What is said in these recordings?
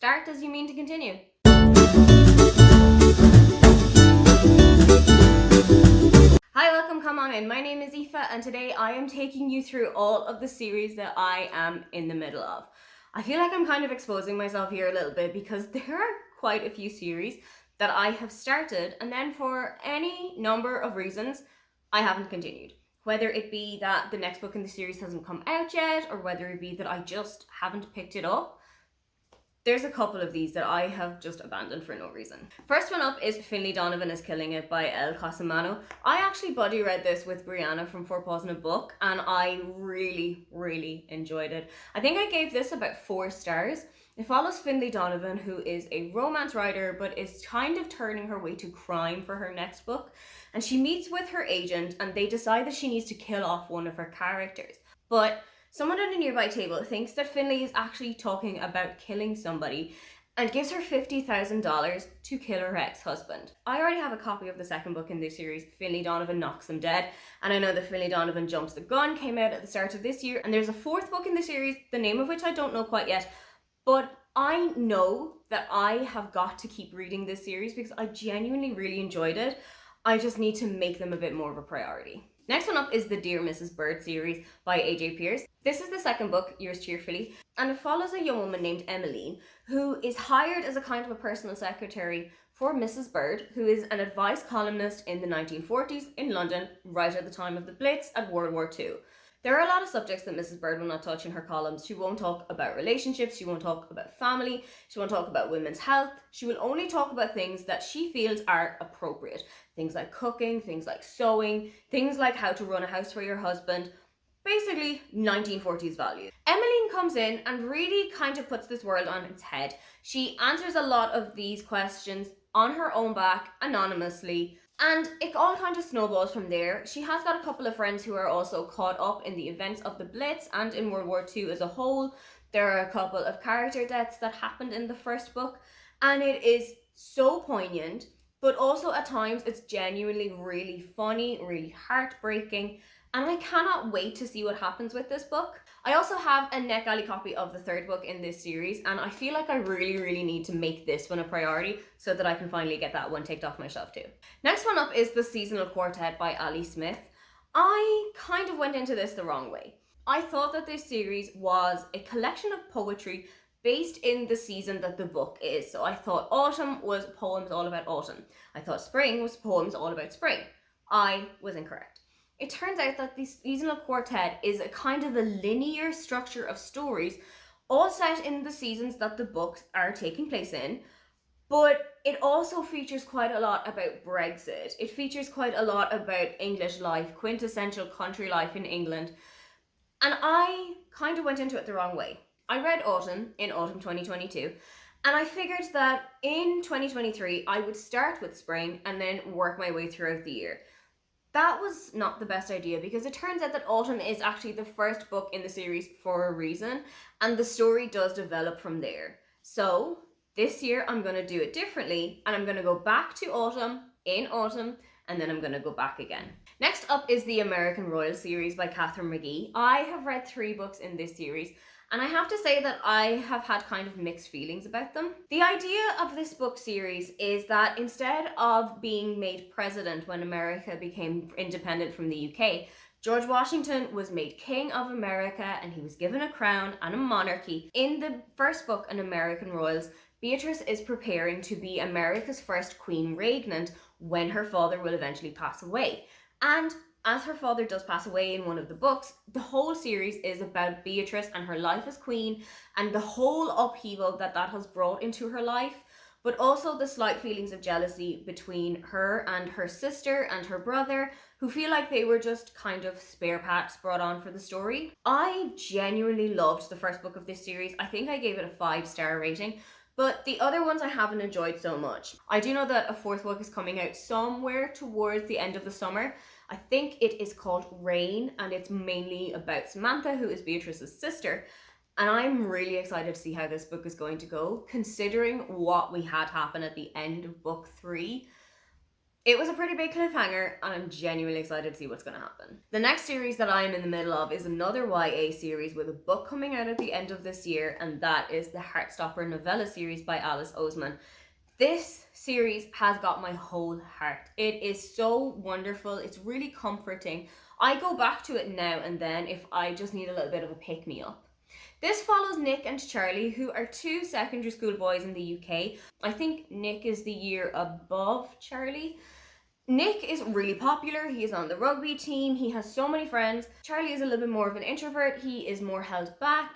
Start as you mean to continue. Hi, welcome, come on in. My name is Aoife and today I am taking you through all of the series that I am in the middle of. I feel like I'm kind of exposing myself here a little bit because there are quite a few series that I have started and then for any number of reasons I haven't continued. Whether it be that the next book in the series hasn't come out yet or whether it be that I just haven't picked it up. There's a couple of these that I have just abandoned for no reason. First one up is Finley, Donovan is Killing It by El Cosimano. I actually buddy read this with Brianna from Four Paws in a Book and I really enjoyed it. I think I gave this about 4 stars. It follows Finley Donovan, who is a romance writer but is kind of turning her way to crime for her next book. And she meets with her agent and they decide that she needs to kill off one of her characters. But someone at a nearby table thinks that Finley is actually talking about killing somebody and gives her $50,000 to kill her ex-husband. I already have a copy of the second book in this series, Finley Donovan Knocks Them Dead, and I know that Finley Donovan Jumps the Gun came out at the start of this year, and there's a 4th book in the series, the name of which I don't know quite yet, but I know that I have got to keep reading this series because I genuinely really enjoyed it. I just need to make them a bit more of a priority. Next one up is the Dear Mrs. Bird series by AJ Pierce. This is the second book, Yours Cheerfully, and it follows a young woman named Emmeline who is hired as a kind of a personal secretary for Mrs. Bird, who is an advice columnist in the 1940s in London, right at the time of the Blitz at World War II. There are a lot of subjects that Mrs. Bird will not touch in her columns. She won't talk about relationships, she won't talk about family, she won't talk about women's health. She will only talk about things that she feels are appropriate. Things like cooking, things like sewing, things like how to run a house for your husband. Basically, 1940s values. Emmeline comes in and really kind of puts this world on its head. She answers a lot of these questions on her own back, anonymously, and it all kind of snowballs from there. She has got a couple of friends who are also caught up in the events of the Blitz and in World War II as a whole. There are a couple of character deaths that happened in the first book, and it is so poignant, but also at times it's genuinely really funny, really heartbreaking, and I cannot wait to see what happens with this book. I also have a NetGalley copy of the 3rd book in this series, and I feel like I really need to make this one a priority so that I can finally get that one ticked off my shelf too. Next one up is The Seasonal Quartet by Ali Smith. I kind of went into this the wrong way. I thought that this series was a collection of poetry based in the season that the book is. So I thought autumn was poems all about autumn. I thought spring was poems all about spring. I was incorrect. It turns out that the Seasonal Quartet is a kind of a linear structure of stories, all set in the seasons that the books are taking place in, but it also features quite a lot about Brexit. It features quite a lot about English life, quintessential country life in England, and I kind of went into it the wrong way. I read Autumn in autumn 2022, and I figured that in 2023 I would start with spring and then work my way throughout the year. That was not the best idea because it turns out that Autumn is actually the first book in the series for a reason, and the story does develop from there. So this year I'm going to do it differently, and I'm going to go back to Autumn in autumn, and then I'm going to go back again. Next up is the American Royal series by Catherine McGee. I have read 3 books in this series, and I have to say that I have had kind of mixed feelings about them. The idea of this book series is that instead of being made president when America became independent from the UK, George Washington was made King of America and he was given a crown and a monarchy. In the first book, An American Royals, Beatrice is preparing to be America's first queen regnant when her father will eventually pass away. And as her father does pass away in one of the books, the whole series is about Beatrice and her life as queen and the whole upheaval that has brought into her life, but also the slight feelings of jealousy between her and her sister and her brother, who feel like they were just kind of spare parts brought on for the story. I genuinely loved the first book of this series. I think I gave it a 5-star rating, but the other ones I haven't enjoyed so much. I do know that a 4th book is coming out somewhere towards the end of the summer. I think it is called Rain, and it's mainly about Samantha, who is Beatrice's sister. And I'm really excited to see how this book is going to go, considering what we had happen at the end of book 3. It was a pretty big cliffhanger, and I'm genuinely excited to see what's going to happen. The next series that I'm in the middle of is another YA series with a book coming out at the end of this year, and that is the Heartstopper Novella series by Alice Oseman. This series has got my whole heart. It is so wonderful. It's really comforting. I go back to it now and then if I just need a little bit of a pick-me-up. This follows Nick and Charlie, who are two secondary school boys in the UK. I think Nick is the year above Charlie. Nick is really popular. He is on the rugby team. He has so many friends. Charlie is a little bit more of an introvert. He is more held back.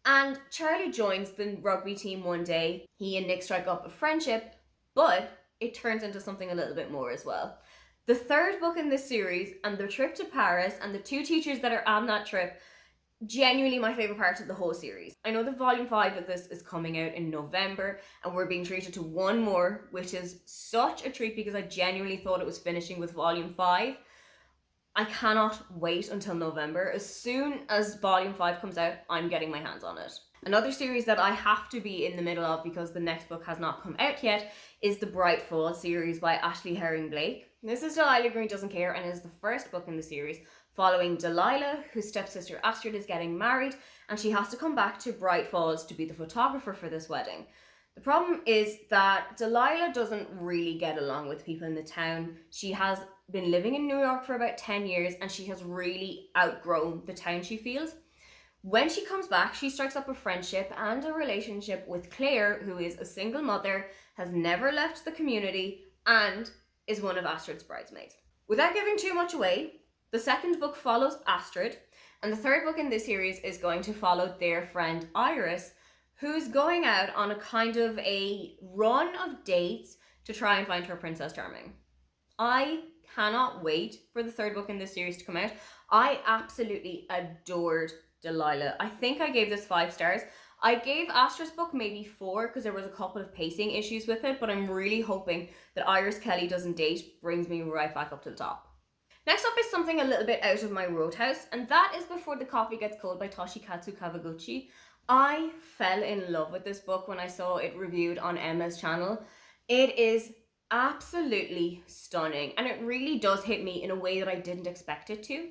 And Charlie joins the rugby team one day. He and Nick strike up a friendship, but it turns into something a little bit more as well. The third book in this series, and the trip to Paris, and the two teachers that are on that trip, genuinely my favourite part of the whole series. I know that volume 5 of this is coming out in November, and we're being treated to one more, which is such a treat because I genuinely thought it was finishing with volume 5. I cannot wait until November. As soon as volume 5 comes out, I'm getting my hands on it. Another series that I have to be in the middle of because the next book has not come out yet is the Bright Fall series by Ashling Herring-Blake. This is Delilah Green Doesn't Care, and is the first book in the series following Delilah, whose stepsister Astrid is getting married, and she has to come back to Bright Falls to be the photographer for this wedding. The problem is that Delilah doesn't really get along with people in the town. She has been living in New York for about 10 years, and she has really outgrown the town, she feels. When she comes back, she strikes up a friendship and a relationship with Claire, who is a single mother, has never left the community, and is one of Astrid's bridesmaids. Without giving too much away, the second book follows Astrid, and the third book in this series is going to follow their friend Iris, who's going out on a kind of a run of dates to try and find her Princess Charming. I cannot wait for the third book in this series to come out. I absolutely adored Delilah. I think I gave this 5 stars. I gave Astrid's book maybe 4 because there was a couple of pacing issues with it, but I'm really hoping that Iris Kelly Doesn't Date brings me right back up to the top. Next up is something a little bit out of my roadhouse, and that is Before the Coffee Gets Cold by Toshikatsu Kawaguchi. I fell in love with this book when I saw it reviewed on Emma's channel. It is absolutely stunning, and it really does hit me in a way that I didn't expect it to.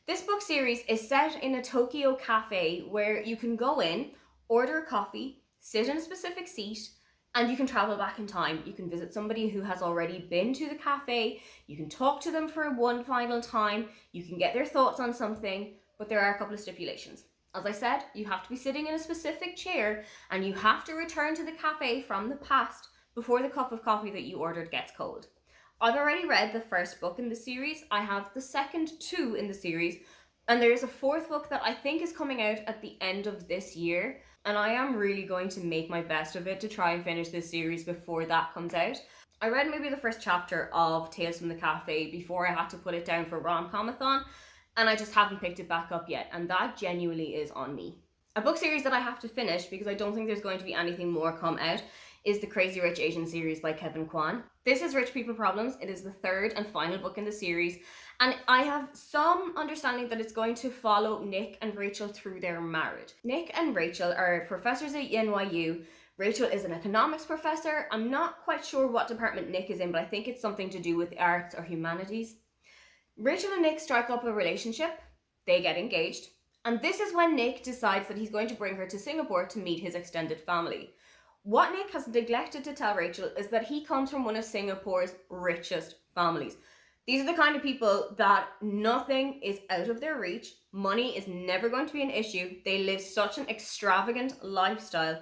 This book series is set in a Tokyo cafe where you can go in, order a coffee, sit in a specific seat, and you can travel back in time. You can visit somebody who has already been to the cafe, you can talk to them for one final time, you can get their thoughts on something, but there are a couple of stipulations. As I said, you have to be sitting in a specific chair, and you have to return to the cafe from the past before the cup of coffee that you ordered gets cold. I've already read the first book in the series. I have the second 2 in the series, and there is a 4th book that I think is coming out at the end of this year, and I am really going to make my best of it to try and finish this series before that comes out. I read maybe the first chapter of Tales from the Cafe before I had to put it down for Rom-Comathon, and I just haven't picked it back up yet, and that genuinely is on me. A book series that I have to finish because I don't think there's going to be anything more come out is the Crazy Rich Asian series by Kevin Kwan. This is Rich People Problems. It is the 3rd and final book in the series, and I have some understanding that it's going to follow Nick and Rachel through their marriage. Nick and Rachel are professors at NYU. Rachel is an economics professor. I'm not quite sure what department Nick is in, but I think it's something to do with arts or humanities. Rachel and Nick strike up a relationship. They get engaged. And this is when Nick decides that he's going to bring her to Singapore to meet his extended family. What Nick has neglected to tell Rachel is that he comes from one of Singapore's richest families. These are the kind of people that nothing is out of their reach. Money is never going to be an issue. They live such an extravagant lifestyle.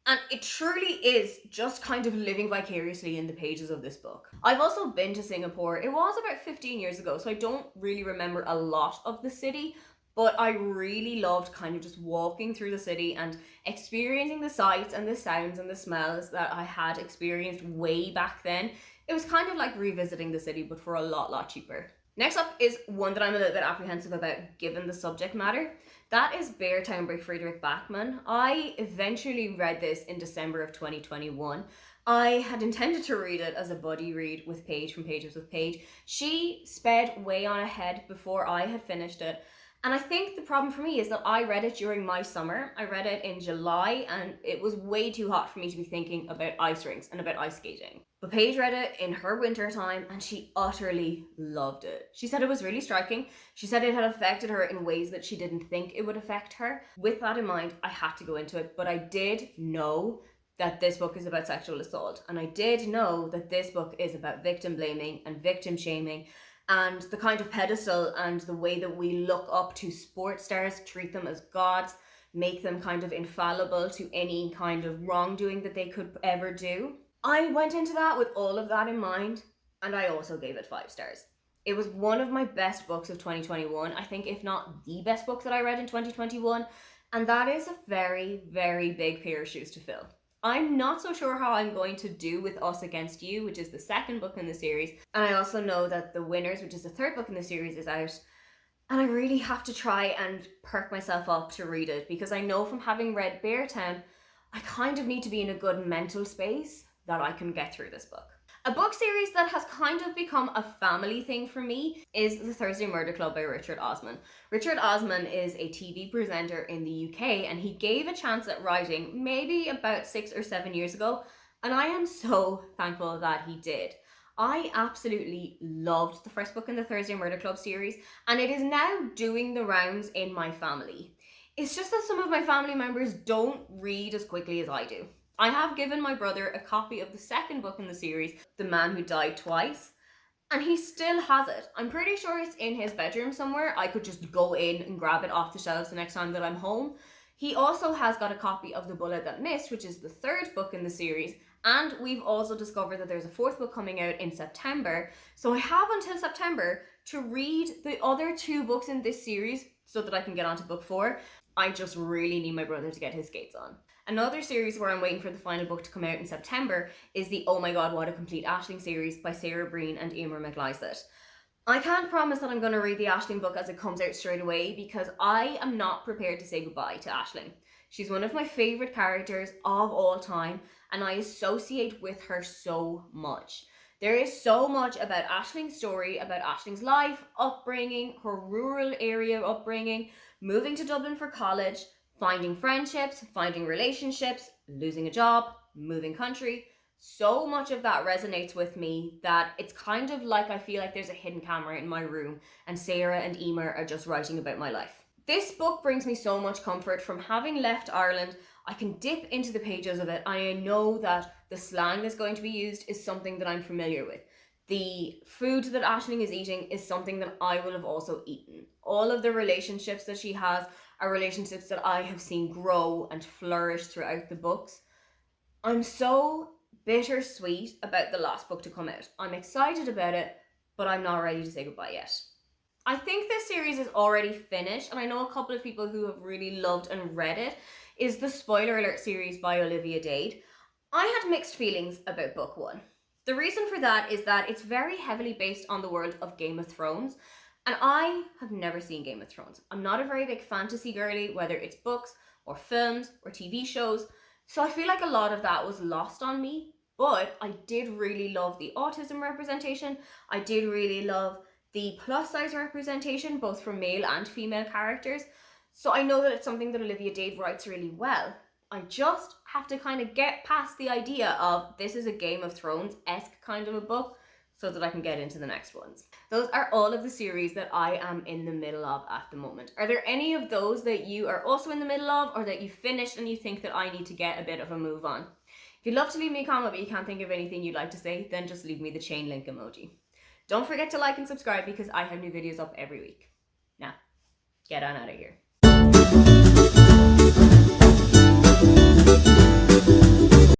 And it truly is just kind of living vicariously in the pages of this book. I've also been to Singapore. It was about 15 years ago, so I don't really remember a lot of the city. But I really loved kind of just walking through the city and experiencing the sights and the sounds and the smells that I had experienced way back then. It was kind of like revisiting the city, but for a lot cheaper. Next up is one that I'm a little bit apprehensive about given the subject matter. That is Beartown by Friedrich Bachmann. I eventually read this in December of 2021. I had intended to read it as a buddy read with Paige from Pages with Paige. She sped way on ahead before I had finished it. And I think the problem for me is that I read it during my summer. I read it in July and it was way too hot for me to be thinking about ice rinks and about ice skating. But Paige read it in her winter time and she utterly loved it. She said it was really striking. She said it had affected her in ways that she didn't think it would affect her. With that in mind, I had to go into it, but I did know that this book is about sexual assault. And I did know that this book is about victim blaming and victim shaming and the kind of pedestal and the way that we look up to sports stars, treat them as gods, make them kind of infallible to any kind of wrongdoing that they could ever do. I went into that with all of that in mind, and I also gave it 5 stars. It was one of my best books of 2021. I think, if not the best book that I read in 2021, and that is a very, very big pair of shoes to fill. I'm not so sure how I'm going to do with Us Against You, which is the second book in the series. And I also know that The Winners, which is the third book in the series, is out. And I really have to try and perk myself up to read it, because I know from having read Beartown, I kind of need to be in a good mental space that I can get through this book. A book series that has kind of become a family thing for me is The Thursday Murder Club by Richard Osman. Richard Osman is a TV presenter in the UK, and he gave a chance at writing maybe about 6 or 7 years ago, and I am so thankful that he did. I absolutely loved the first book in the Thursday Murder Club series, and it is now doing the rounds in my family. It's just that some of my family members don't read as quickly as I do. I have given my brother a copy of the second book in the series, The Man Who Died Twice, and he still has it. I'm pretty sure it's in his bedroom somewhere. I could just go in and grab it off the shelves the next time that I'm home. He also has got a copy of The Bullet That Missed, which is the third book in the series, and we've also discovered that there's a fourth book coming out in September. So I have until September to read the other 2 books in this series so that I can get on to book 4. I just really need my brother to get his skates on. Another series where I'm waiting for the final book to come out in September is the Oh My God, What a Complete Ashling series by Sarah Breen and Emer McLysett. I can't promise that I'm going to read the Ashling book as it comes out straight away, because I am not prepared to say goodbye to Ashling. She's one of my favourite characters of all time, and I associate with her so much. There is so much about Ashling's story, about Ashling's life, upbringing, her rural area upbringing, moving to Dublin for college, finding friendships, finding relationships, losing a job, moving country. So much of that resonates with me that it's kind of like I feel like there's a hidden camera in my room and Sarah and Emer are just writing about my life. This book brings me so much comfort. From having left Ireland, I can dip into the pages of it. I know that the slang that's going to be used is something that I'm familiar with. The food that Ashling is eating is something that I will have also eaten. All of the relationships that she has are relationships that I have seen grow and flourish throughout the books. I'm so bittersweet about the last book to come out. I'm excited about it, but I'm not ready to say goodbye yet. I think this series is already finished, and I know a couple of people who have really loved and read it, is the Spoiler Alert series by Olivia Dade. I had mixed feelings about book 1. The reason for that is that it's very heavily based on the world of Game of Thrones, and I have never seen Game of Thrones. I'm not a very big fantasy girly, whether it's books or films or TV shows, so I feel like a lot of that was lost on me, but I did really love the autism representation. I did really love the plus size representation, both for male and female characters. So I know that it's something that Olivia Dade writes really well. I just have to kind of get past the idea of this is a Game of Thrones-esque kind of a book so that I can get into the next ones. Those are all of the series that I am in the middle of at the moment. Are there any of those that you are also in the middle of, or that you finished and you think that I need to get a bit of a move on? If you'd love to leave me a comment but you can't think of anything you'd like to say, then just leave me the chain link emoji. Don't forget to like and subscribe because I have new videos up every week. Now, get on out of here.